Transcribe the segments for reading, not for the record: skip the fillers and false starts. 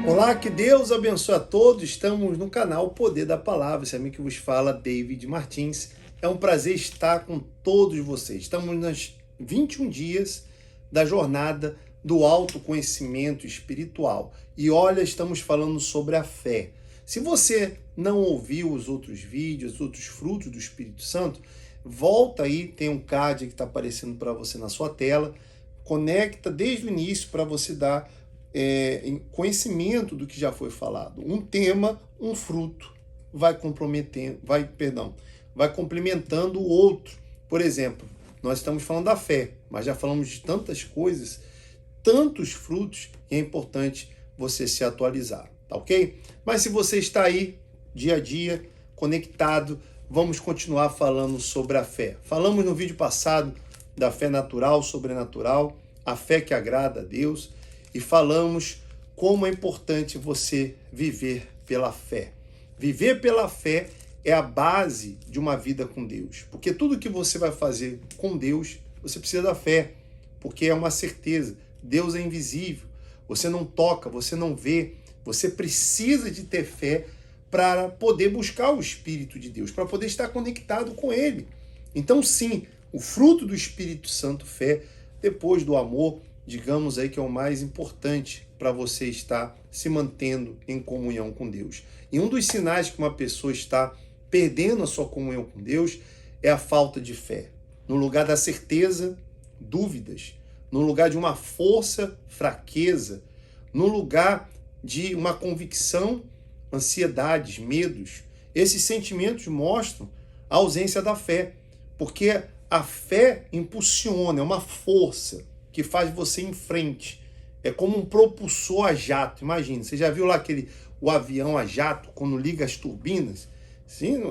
Olá, que Deus abençoe a todos. Estamos no canal Poder da Palavra. Esse amigo que vos fala, David Martins. É um prazer estar com todos vocês. Estamos nos 21 dias da jornada do autoconhecimento espiritual. E olha, estamos falando sobre a fé. Se você não ouviu os outros vídeos, os outros frutos do Espírito Santo, volta aí, tem um card que está aparecendo para você na sua tela. Conecta desde o início para você dar conhecimento do que já foi falado. Um tema, um fruto, vai complementando o outro. Por exemplo, nós estamos falando da fé, mas já falamos de tantas coisas, tantos frutos, e é importante você se atualizar, tá ok? Mas se você está aí, dia a dia, conectado, vamos continuar falando sobre a fé. Falamos no vídeo passado da fé natural, sobrenatural, a fé que agrada a Deus, e falamos como é importante você viver pela fé. Viver pela fé é a base de uma vida com Deus. Porque tudo que você vai fazer com Deus, você precisa da fé. Porque é uma certeza. Deus é invisível. Você não toca, você não vê. Você precisa de ter fé para poder buscar o Espírito de Deus, para poder estar conectado com Ele. Então, sim, o fruto do Espírito Santo, fé, depois do amor, digamos aí que é o mais importante para você estar se mantendo em comunhão com Deus. E um dos sinais que uma pessoa está perdendo a sua comunhão com Deus é a falta de fé. No lugar da certeza, dúvidas. No lugar de uma força, fraqueza. No lugar de uma convicção, ansiedades, medos. Esses sentimentos mostram a ausência da fé, porque a fé impulsiona, é uma força que faz você ir em frente. É como um propulsor a jato. Imagina, você já viu lá o avião a jato, quando liga as turbinas? Sim,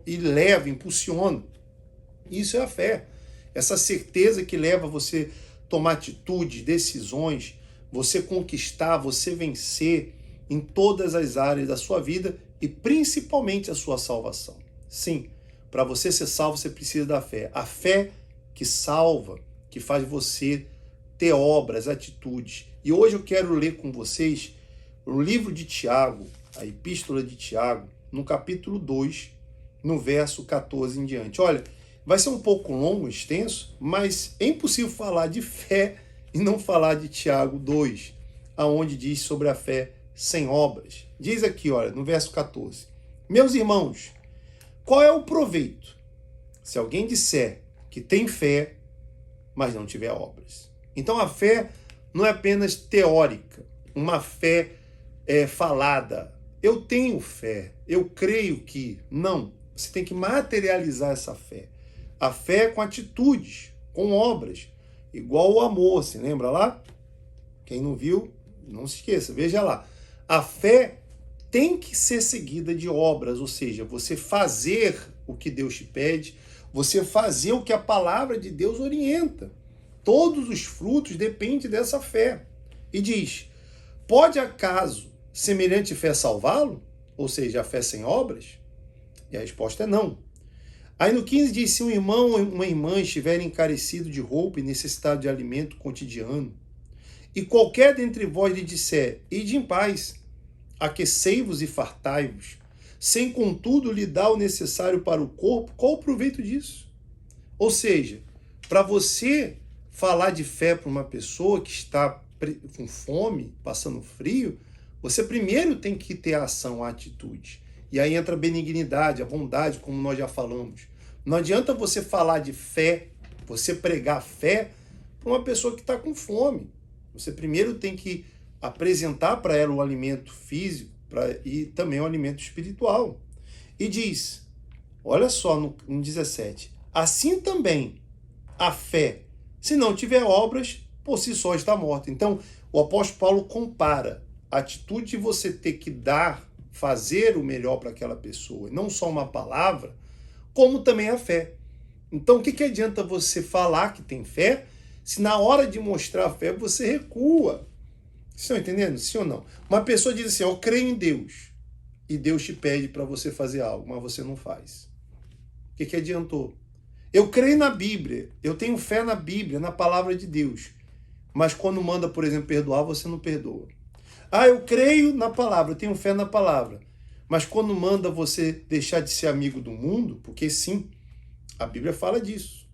e leva, impulsiona. Isso é a fé. Essa certeza que leva você a tomar atitude, decisões, você conquistar, você vencer em todas as áreas da sua vida e principalmente a sua salvação. Sim, para você ser salvo, você precisa da fé. A fé que salva, que faz você ter obras, atitudes. E hoje eu quero ler com vocês o livro de Tiago, a Epístola de Tiago, no capítulo 2, no verso 14 em diante. Olha, vai ser um pouco longo, extenso, mas é impossível falar de fé e não falar de Tiago 2, aonde diz sobre a fé sem obras. Diz aqui, olha, no verso 14. Meus irmãos, qual é o proveito se alguém disser que tem fé, mas não tiver obras? Então a fé não é apenas teórica, uma fé falada. Eu tenho fé, eu creio que. Não, você tem que materializar essa fé. A fé é com atitudes, com obras, igual o amor, se lembra lá? Quem não viu, não se esqueça, veja lá. A fé tem que ser seguida de obras, ou seja, você fazer o que Deus te pede, você fazer o que a palavra de Deus orienta. Todos os frutos dependem dessa fé. E diz, pode acaso semelhante fé salvá-lo? Ou seja, a fé sem obras? E a resposta é não. Aí no 15 diz, se um irmão ou uma irmã estiverem encarecido de roupa e necessitado de alimento cotidiano, e qualquer dentre vós lhe disser, ide em paz, aquecei-vos e fartai-vos, sem contudo lhe dar o necessário para o corpo, qual o proveito disso? Ou seja, para você falar de fé para uma pessoa que está com fome, passando frio, você primeiro tem que ter a ação, a atitude. E aí entra a benignidade, a bondade, como nós já falamos. Não adianta você falar de fé, você pregar fé para uma pessoa que está com fome. Você primeiro tem que apresentar para ela o alimento físico e também o alimento espiritual. E diz, olha só no 17, assim também a fé, se não tiver obras, por si só está morta. Então, o apóstolo Paulo compara a atitude de você ter que dar, fazer o melhor para aquela pessoa, e não só uma palavra, como também a fé. Então, o que adianta você falar que tem fé, se na hora de mostrar a fé você recua? Vocês estão entendendo? Sim ou não? Uma pessoa diz assim, eu creio em Deus, e Deus te pede para você fazer algo, mas você não faz. O que adiantou? Eu creio na Bíblia, eu tenho fé na Bíblia, na palavra de Deus, mas quando manda, por exemplo, perdoar, você não perdoa. Ah, eu creio na palavra, eu tenho fé na palavra. Mas quando manda você deixar de ser amigo do mundo, porque sim, a Bíblia fala disso.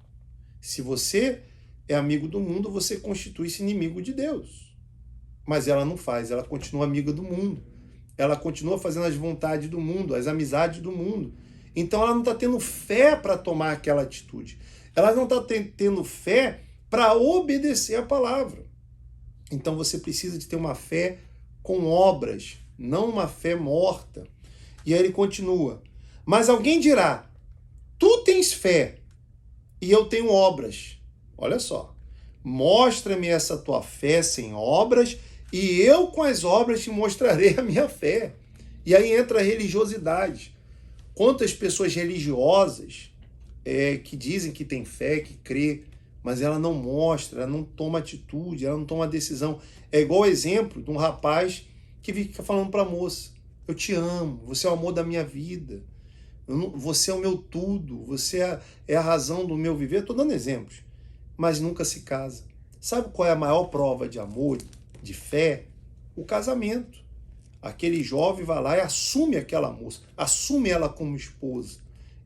Se você é amigo do mundo, você constitui-se inimigo de Deus. Mas ela não faz, ela continua amiga do mundo. Ela continua fazendo as vontades do mundo, as amizades do mundo. Então ela não está tendo fé para tomar aquela atitude. Ela não está tendo fé para obedecer a palavra. Então você precisa de ter uma fé com obras, não uma fé morta. E aí ele continua. Mas alguém dirá, tu tens fé e eu tenho obras. Olha só. Mostra-me essa tua fé sem obras e eu com as obras te mostrarei a minha fé. E aí entra a religiosidade. Quantas pessoas religiosas que dizem que tem fé, que crê, mas ela não mostra, ela não toma atitude, ela não toma decisão. É igual o exemplo de um rapaz que fica falando para a moça, eu te amo, você é o amor da minha vida, você é o meu tudo, você é a razão do meu viver. Estou dando exemplos, mas nunca se casa. Sabe qual é a maior prova de amor, de fé? O casamento. Aquele jovem vai lá e assume aquela moça, assume ela como esposa.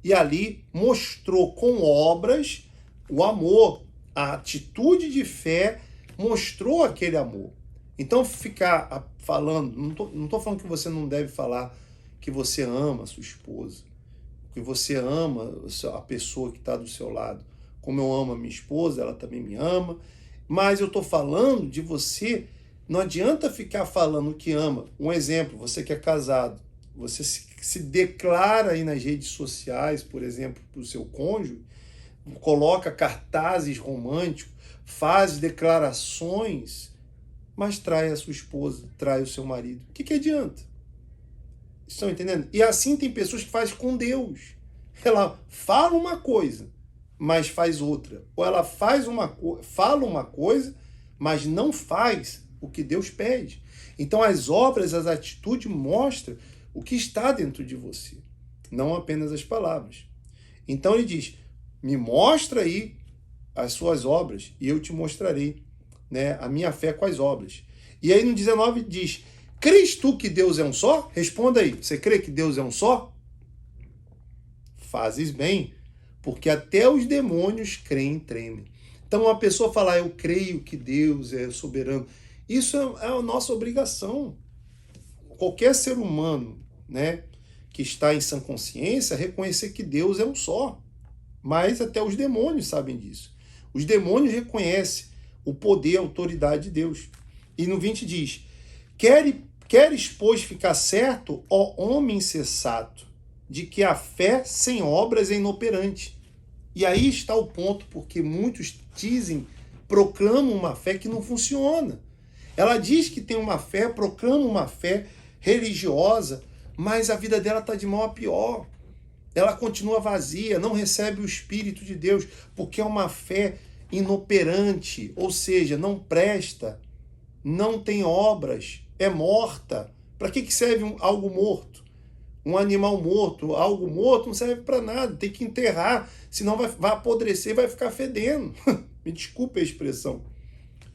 E ali mostrou com obras o amor, a atitude de fé mostrou aquele amor. Então ficar falando, não estou falando que você não deve falar que você ama a sua esposa, que você ama a pessoa que está do seu lado. Como eu amo a minha esposa, ela também me ama. Mas eu estou falando de você, não adianta ficar falando que ama. Um exemplo, você que é casado, você se declara aí nas redes sociais, por exemplo, para o seu cônjuge, coloca cartazes românticos, faz declarações, mas trai a sua esposa, trai o seu marido. O que adianta? Estão entendendo? E assim tem pessoas que fazem com Deus. Ela fala uma coisa, mas faz outra. Ou ela fala uma coisa, mas não faz o que Deus pede. Então as obras, as atitudes mostram o que está dentro de você, não apenas as palavras. Então ele diz, me mostra aí as suas obras e eu te mostrarei, né, a minha fé com as obras. E aí no 19 diz, crês tu que Deus é um só? Responda aí, você crê que Deus é um só? Fazes bem, porque até os demônios creem e tremem. Então uma pessoa falar, eu creio que Deus é soberano, isso é a nossa obrigação. Qualquer ser humano, né, que está em sã consciência, reconhecer que Deus é um só. Mas até os demônios sabem disso. Os demônios reconhecem o poder, a autoridade de Deus. E no 20 diz, queres, pois, ficar certo, ó homem insensato, de que a fé sem obras é inoperante. E aí está o ponto, porque muitos proclamam uma fé que não funciona. Ela diz que tem uma fé, proclama uma fé religiosa, mas a vida dela está de mal a pior. Ela continua vazia, não recebe o Espírito de Deus, porque é uma fé inoperante, ou seja, não presta, não tem obras, é morta. Para que serve algo morto? Um animal morto, algo morto não serve para nada, tem que enterrar, senão vai apodrecer, vai ficar fedendo. Me desculpe a expressão.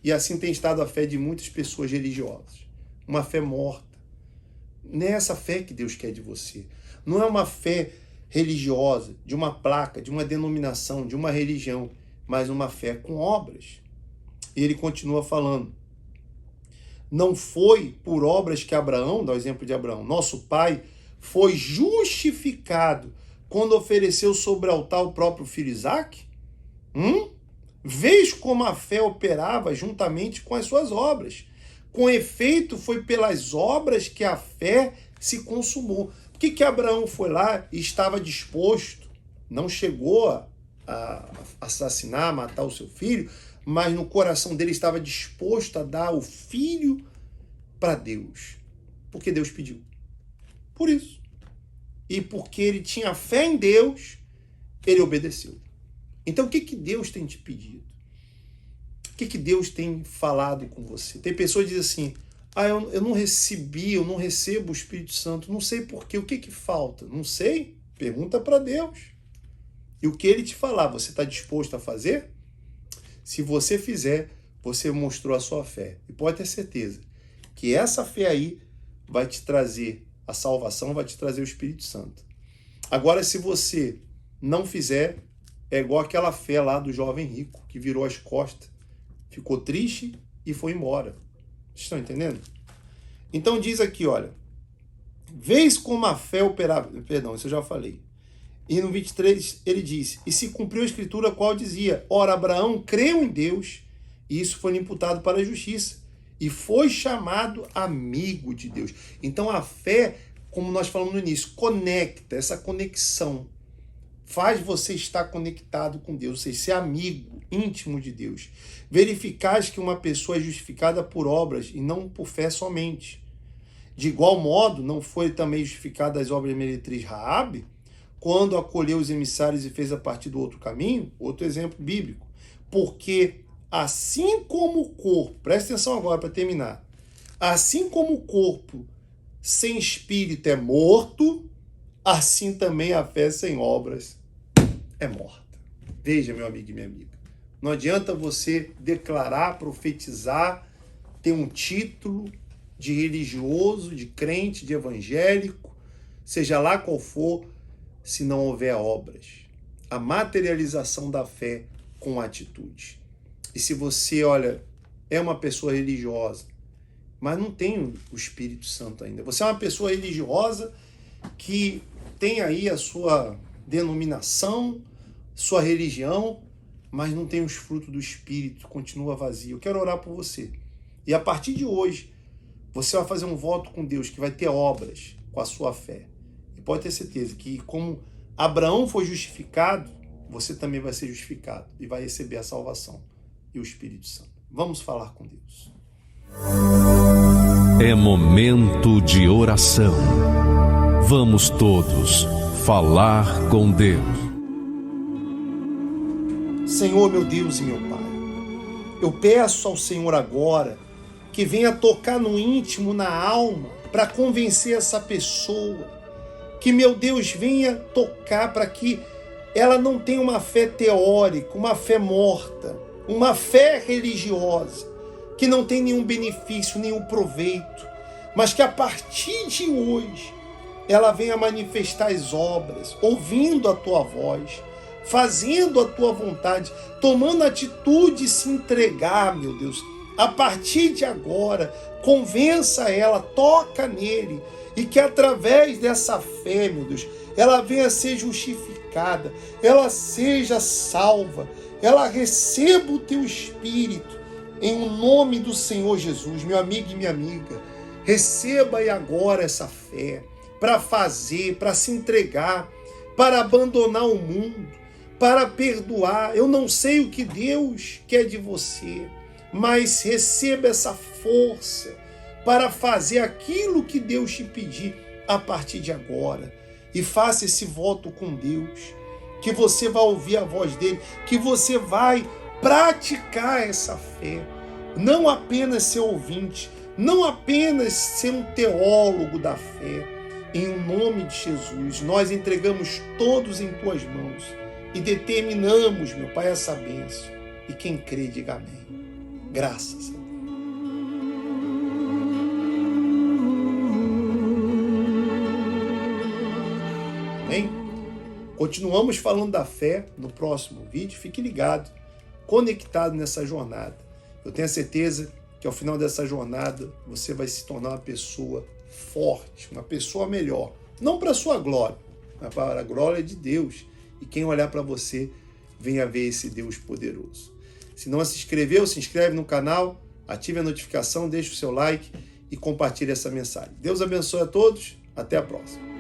E assim tem estado a fé de muitas pessoas religiosas. Uma fé morta. Não é essa fé que Deus quer de você. Não é uma fé religiosa, de uma placa, de uma denominação, de uma religião, mas uma fé com obras. E ele continua falando. Não foi por obras que Abraão, dá o exemplo de Abraão, nosso pai, foi justificado quando ofereceu sobre o altar o próprio filho Isaque? Vês como a fé operava juntamente com as suas obras. Com efeito, foi pelas obras que a fé se consumou. Por que Abraão foi lá e estava disposto? Não chegou a assassinar, a matar o seu filho, mas no coração dele estava disposto a dar o filho para Deus. Porque Deus pediu. Por isso. E porque ele tinha fé em Deus, ele obedeceu. Então, o que Deus tem te pedido? O que Deus tem falado com você? Tem pessoas que dizem assim, eu não recebo o Espírito Santo, não sei porquê, o que falta? Não sei, pergunta para Deus. E o que ele te falar, você está disposto a fazer? Se você fizer, você mostrou a sua fé. E pode ter certeza que essa fé aí vai te trazer a salvação, vai te trazer o Espírito Santo. Agora, se você não fizer, é igual aquela fé lá do jovem rico, que virou as costas, ficou triste e foi embora. Vocês estão entendendo? Então diz aqui, olha, vês como a fé operava... Perdão, isso eu já falei. E no 23 ele diz, e se cumpriu a escritura a qual dizia, ora, Abraão creu em Deus, e isso foi imputado para a justiça, e foi chamado amigo de Deus. Então a fé, como nós falamos no início, conecta, essa conexão faz você estar conectado com Deus, ou seja, ser amigo íntimo de Deus. Verificais que uma pessoa é justificada por obras e não por fé somente. De igual modo, não foi também justificada as obras de meretriz Raabe, quando acolheu os emissários e fez a partir do outro caminho? Outro exemplo bíblico. Porque assim como o corpo, presta atenção agora para terminar, assim como o corpo sem espírito é morto, assim também a fé sem obras é morta. Veja, meu amigo e minha amiga, não adianta você declarar, profetizar, ter um título de religioso, de crente, de evangélico, seja lá qual for, se não houver obras. A materialização da fé com atitude. E se você, olha, é uma pessoa religiosa, mas não tem o Espírito Santo ainda. Você é uma pessoa religiosa que tem aí a sua denominação, sua religião, mas não tem os frutos do Espírito, continua vazio. Eu quero orar por você. E a partir de hoje, você vai fazer um voto com Deus que vai ter obras com a sua fé. E pode ter certeza que como Abraão foi justificado, você também vai ser justificado e vai receber a salvação e o Espírito Santo. Vamos falar com Deus. É momento de oração. Vamos todos falar com Deus. Senhor, meu Deus e meu Pai, eu peço ao Senhor agora que venha tocar no íntimo, na alma, para convencer essa pessoa, que, meu Deus, venha tocar para que ela não tenha uma fé teórica, uma fé morta, uma fé religiosa, que não tem nenhum benefício, nenhum proveito, mas que a partir de hoje ela venha manifestar as obras, ouvindo a Tua voz, fazendo a Tua vontade, tomando atitude de se entregar, meu Deus. A partir de agora, convença ela, toca nele, e que através dessa fé, meu Deus, ela venha ser justificada, ela seja salva, ela receba o Teu Espírito, em o nome do Senhor Jesus. Meu amigo e minha amiga, receba aí agora essa fé, para fazer, para se entregar, para abandonar o mundo, para perdoar. Eu não sei o que Deus quer de você, mas receba essa força para fazer aquilo que Deus te pedir a partir de agora. E faça esse voto com Deus, que você vai ouvir a voz dele, que você vai praticar essa fé. Não apenas ser ouvinte, não apenas ser um teólogo da fé. Em nome de Jesus, nós entregamos todos em Tuas mãos e determinamos, meu Pai, essa bênção. E quem crê, diga amém. Graças a Deus. Amém? Continuamos falando da fé no próximo vídeo. Fique ligado, conectado nessa jornada. Eu tenho a certeza que ao final dessa jornada você vai se tornar uma pessoa forte, uma pessoa melhor. Não para a sua glória, mas para a glória de Deus. E quem olhar para você, venha ver esse Deus poderoso. Se não se inscreveu, se inscreve no canal, ative a notificação, deixe o seu like e compartilhe essa mensagem. Deus abençoe a todos. Até a próxima.